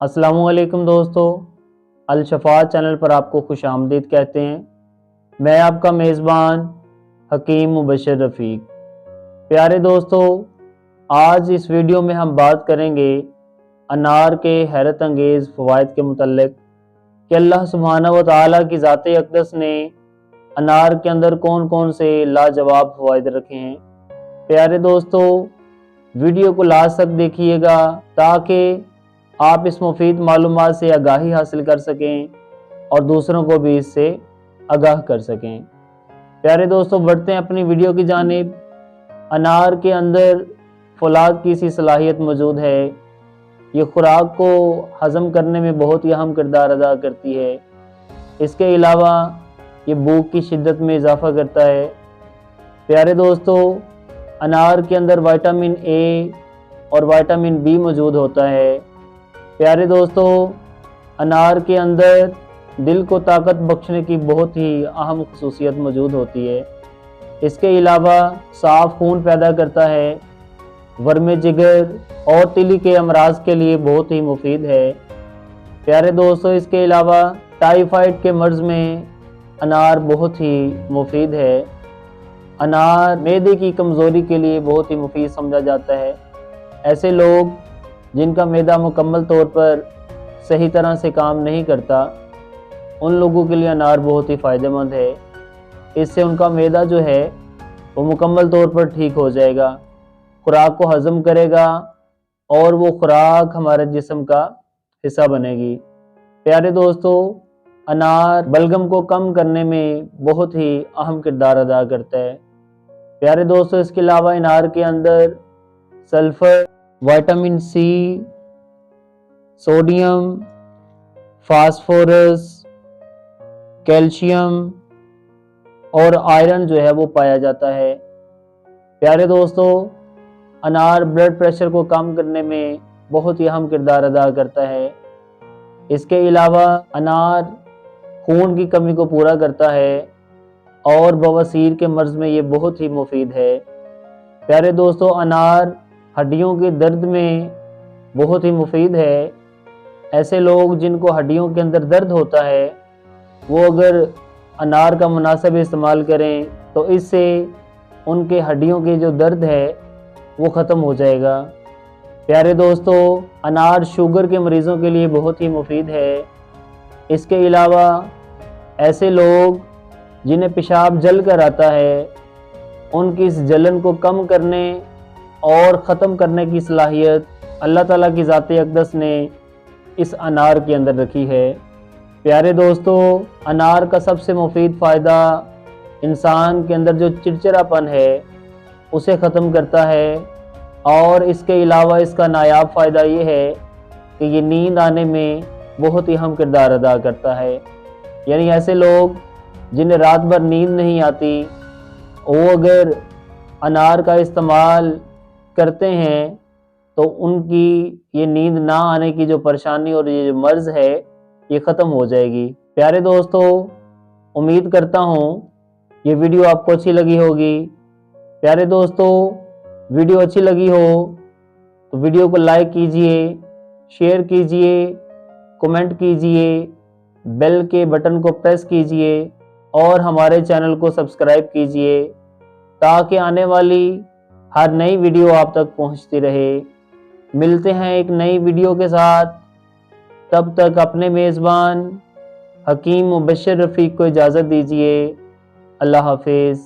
अस्सलामु अलैकुम दोस्तों, अल-शफा चैनल पर आपको खुश आमदीद कहते हैं। मैं आपका मेज़बान हकीम मुबशर रफ़ीक। प्यारे दोस्तों, आज इस वीडियो में हम बात करेंगे अनार के हैरत अंगेज़ फ़वाइद के मुतल्लिक़ कि अल्लाह सुब्हानहू व तआला की ज़ात अक़दस ने अनार के अंदर कौन कौन से लाजवाब फ़वाइद रखे हैं। प्यारे दोस्तों, वीडियो को लास्ट तक देखिएगा ताकि आप इस मुफीद मालूमात से आगाही हासिल कर सकें और दूसरों को भी इससे आगाह कर सकें। प्यारे दोस्तों, बढ़ते हैं अपनी वीडियो की जानिब। अनार के अंदर फौलाद की सी सलाहियत मौजूद है। ये खुराक को हज़म करने में बहुत ही अहम किरदार अदा करती है। इसके अलावा ये भूख की शिद्दत में इजाफ़ा करता है। प्यारे दोस्तों, अनार के अंदर विटामिन ए और विटामिन बी मौजूद होता है। प्यारे दोस्तों, अनार के अंदर दिल को ताकत बख्शने की बहुत ही अहम खसूसियत मौजूद होती है। इसके अलावा साफ़ खून पैदा करता है, वर्म जिगर और तिली के अमराज के लिए बहुत ही मुफीद है। प्यारे दोस्तों, इसके अलावा टाइफाइड के मर्ज़ में अनार बहुत ही मुफीद है। अनार मैदे की कमज़ोरी के लिए बहुत ही मुफीद समझा जाता है। ऐसे लोग जिनका मैदा मुकम्मल तौर पर सही तरह से काम नहीं करता, उन लोगों के लिए अनार बहुत ही फ़ायदेमंद है। इससे उनका मैदा जो है वो मुकम्मल तौर पर ठीक हो जाएगा, खुराक को हज़म करेगा और वो खुराक हमारे जिस्म का हिस्सा बनेगी। प्यारे दोस्तों, अनार बलगम को कम करने में बहुत ही अहम किरदार अदा करता है। प्यारे दोस्तों, इसके अलावा अनार के अंदर sulphur, vitamin C, sodium, phosphorus, calcium और आयरन जो है वो पाया जाता है। प्यारे दोस्तों, अनार ब्लड प्रेशर को कम करने में बहुत ही अहम किरदार अदा करता है। इसके अलावा अनार खून की कमी को पूरा करता है और बवासीर के मर्ज़ में ये बहुत ही मुफीद है। प्यारे दोस्तों, अनार हड्डियों के दर्द में बहुत ही मुफीद है। ऐसे लोग जिनको हड्डियों के अंदर दर्द होता है, वो अगर अनार का मुनासिब इस्तेमाल करें तो इससे उनके हड्डियों के जो दर्द है वो ख़त्म हो जाएगा। प्यारे दोस्तों, अनार शुगर के मरीज़ों के लिए बहुत ही मुफीद है। इसके अलावा ऐसे लोग जिन्हें पेशाब जल कर आता है, उनकी इस जलन को कम करने और ख़त्म करने की सलाहियत अल्लाह ताला की ज़ात अक़दस ने इस अनार के अंदर रखी है। प्यारे दोस्तों, अनार का सबसे मुफीद फ़ायदा इंसान के अंदर जो चिड़चिड़ापन है उसे ख़त्म करता है और इसके अलावा इसका नायाब फ़ायदा ये है कि ये नींद आने में बहुत ही अहम किरदार अदा करता है। यानी ऐसे लोग जिन्हें रात भर नींद नहीं आती, वो अगर अनार का इस्तेमाल करते हैं तो उनकी ये नींद ना आने की जो परेशानी और ये जो मर्ज़ है ये ख़त्म हो जाएगी। प्यारे दोस्तों, उम्मीद करता हूँ ये वीडियो आपको अच्छी लगी होगी। प्यारे दोस्तों, वीडियो अच्छी लगी हो तो वीडियो को लाइक कीजिए, शेयर कीजिए, कमेंट कीजिए, बेल के बटन को प्रेस कीजिए और हमारे चैनल को सब्सक्राइब कीजिए ताकि आने वाली हर नई वीडियो आप तक पहुंचती रहे। मिलते हैं एक नई वीडियो के साथ। तब तक अपने मेज़बान हकीम मुबशर रफ़ीक को इजाज़त दीजिए। अल्लाह हाफ़िज़।